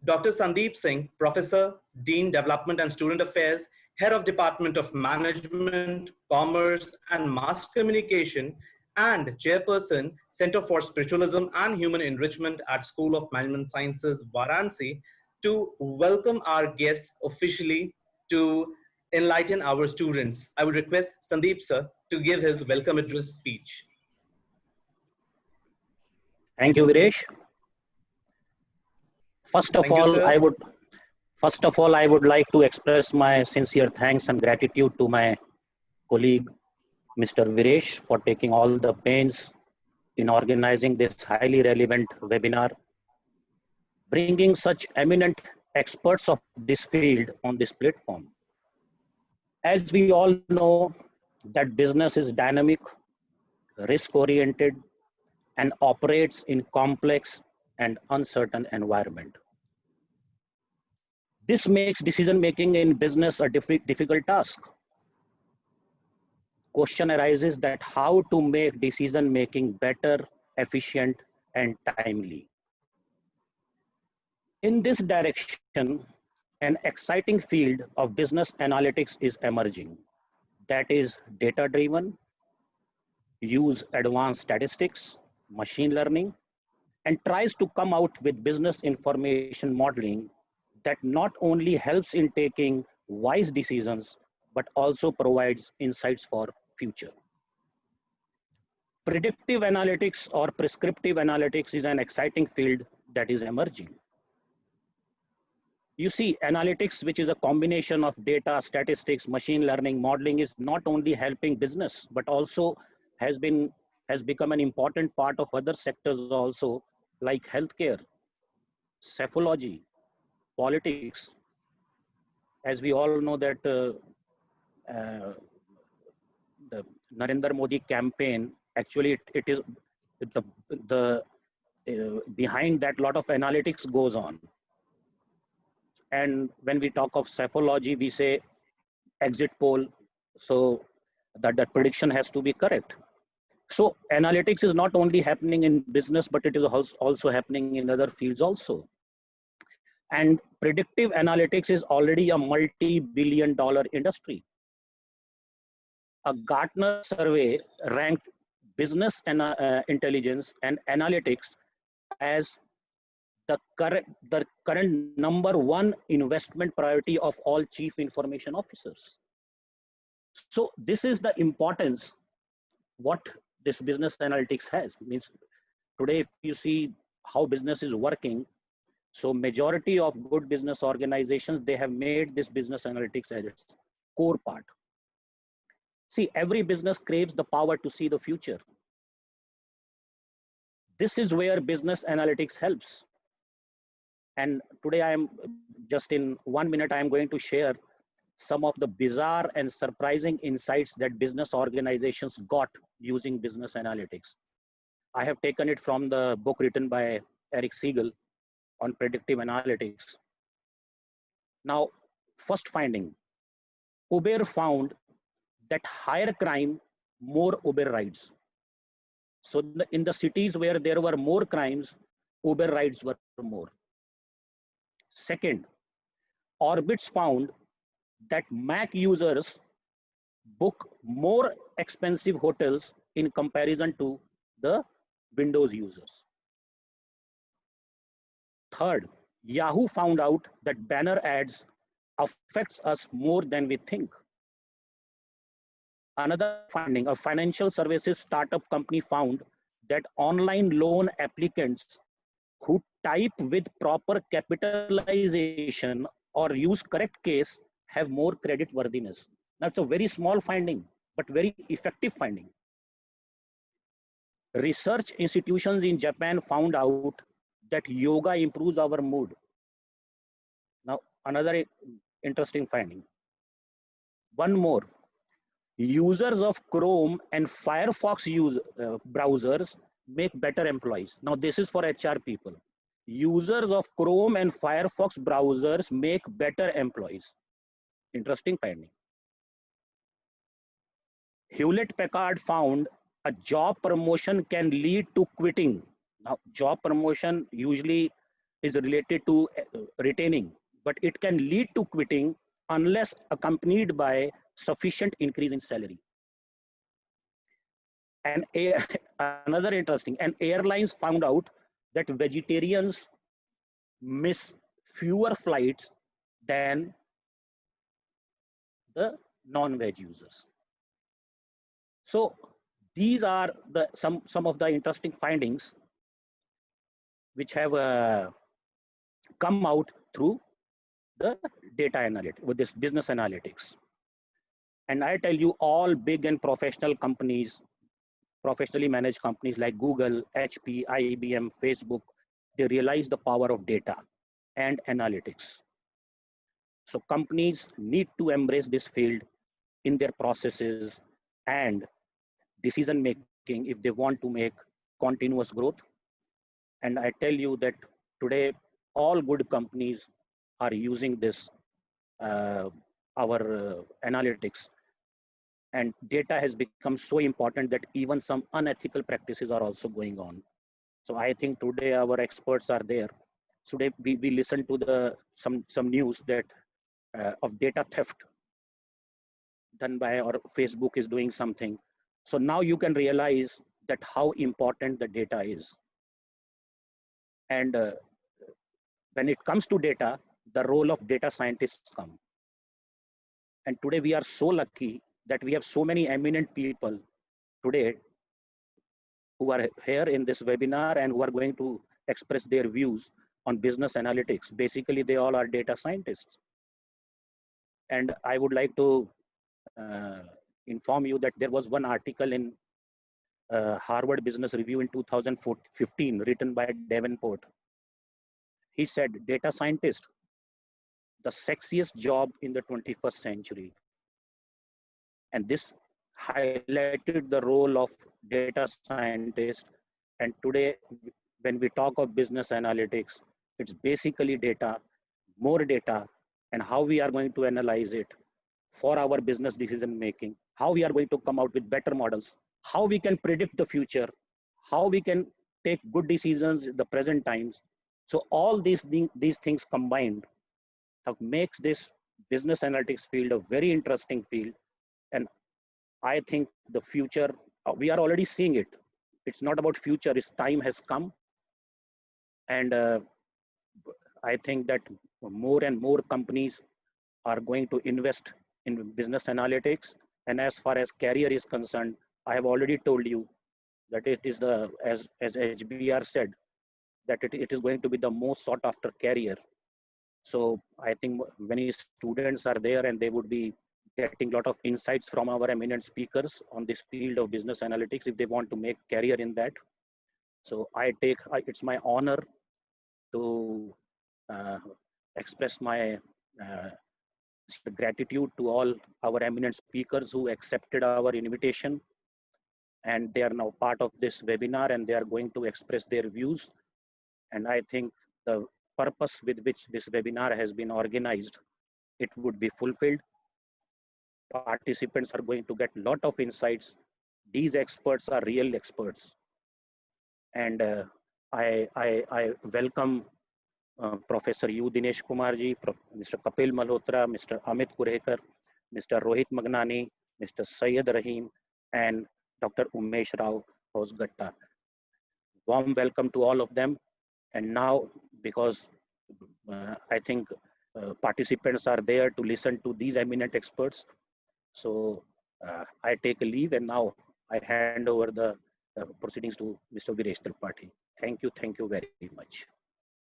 Dr. Sandeep Singh, Professor, Dean Development and Student Affairs, Head of Department of Management, Commerce and Mass Communication, and Chairperson, Center for Spiritualism and Human Enrichment at School of Management Sciences, Varanasi, to welcome our guests officially to enlighten our students. I would request Sandeep sir to give his welcome address speech. Thank you, Viresh. First of Thank you, all, sir. I would like to express my sincere thanks and gratitude to my colleague, Mr. Viresh, for taking all the pains in organizing this highly relevant webinar, bringing such eminent experts of this field on this platform. As we all know that business is dynamic, risk-oriented, and operates in complex and uncertain environment. This makes decision making in business a difficult task. Question arises that how to make decision making better, efficient, and timely. In this direction, an exciting field of business analytics is emerging. That is data driven, use advanced statistics, machine learning, and tries to come out with business information modeling that not only helps in taking wise decisions, but also provides insights for future. Predictive analytics or prescriptive analytics is an exciting field that is emerging. You see, analytics, which is a combination of data, statistics, machine learning, modeling, is not only helping business, but also has become an important part of other sectors also, like healthcare, psephology, politics. As we all know that the Narendra Modi campaign, actually it is behind that lot of analytics goes on. And when we talk of psephology, we say exit poll, so that prediction has to be correct. So analytics is not only happening in business, but it is also happening in other fields also. And predictive analytics is already a multi-billion-dollar industry. A Gartner survey ranked business intelligence and analytics as the current #1 investment priority of all chief information officers. So this is the importance what this business analytics has. Means today, if you see how business is working, so majority of good business organizations, they have made this business analytics as its core part. See, every business craves the power to see the future. This is where business analytics helps. And today I am just in 1 minute, I am going to share some of the bizarre and surprising insights that business organizations got using business analytics. I have taken it from the book written by Eric Siegel on predictive analytics. Now, first finding, Uber found that higher crime, more Uber rides. So in the cities where there were more crimes, Uber rides were more. Second, Orbitz found that Mac users book more expensive hotels in comparison to the Windows users. Third, Yahoo found out that banner ads affects us more than we think. Another finding, a financial services startup company found that online loan applicants who type with proper capitalization or use correct case have more credit worthiness. That's a very small finding, but very effective finding. Research institutions in Japan found out that yoga improves our mood. Now, another interesting finding. One more. Users of Chrome and Firefox browsers make better employees. Now, this is for HR people. Users of Chrome and Firefox browsers make better employees. Interesting finding. Hewlett Packard found a job promotion can lead to quitting. Now, job promotion usually is related to retaining, but it can lead to quitting unless accompanied by sufficient increase in salary. And another interesting, and airlines found out that vegetarians miss fewer flights than the non-veg users. So these are the some of the interesting findings which have come out through the data analytics with this business analytics. And I tell you, all big and professional companies, professionally managed companies like Google, HP, IBM, Facebook, they realize the power of data and analytics. So companies need to embrace this field in their processes and decision making if they want to make continuous growth. And I tell you that today, all good companies are using this, our analytics. And data has become so important that even some unethical practices are also going on. So I think today our experts are there. Today we listen to some news that of data theft done by, or Facebook is doing something. So now you can realize that how important the data is. And when it comes to data, the role of data scientists come. And today we are so lucky that we have so many eminent people today who are here in this webinar and who are going to express their views on business analytics. Basically, they all are data scientists. And I would like to inform you that there was one article in Harvard Business Review in 2015 written by Davenport. He said, data scientist, the sexiest job in the 21st century. And this highlighted the role of data scientist. And today, when we talk of business analytics, it's basically data, more data, and how we are going to analyze it for our business decision making, how we are going to come out with better models, how we can predict the future, how we can take good decisions in the present times. So all these things combined makes this business analytics field a very interesting field. And I think the future, we are already seeing it. It's not about future, it's time has come. And I think that more and more companies are going to invest in business analytics. And as far as career is concerned, I have already told you that it is the, as HBR said, that it is going to be the most sought after career. So I think many students are there and they would be getting a lot of insights from our eminent speakers on this field of business analytics if they want to make career in that. So it's my honor to express my gratitude to all our eminent speakers who accepted our invitation. And they are now part of this webinar and they are going to express their views. And I think the purpose with which this webinar has been organized, it would be fulfilled. Participants are going to get a lot of insights. These experts are real experts. And I welcome Professor U. Dinesh Kumarji, Mr. Kapil Malhotra, Mr. Amit Kurhekar, Mr. Rohit Magnani, Mr. Syed Rahim, and Dr. Umesh Rao Hosgatta. Warm welcome to all of them. And now, because I think participants are there to listen to these eminent experts, so I take a leave and now I hand over the proceedings to Mr. Viresh Tripathi. Thank you very much.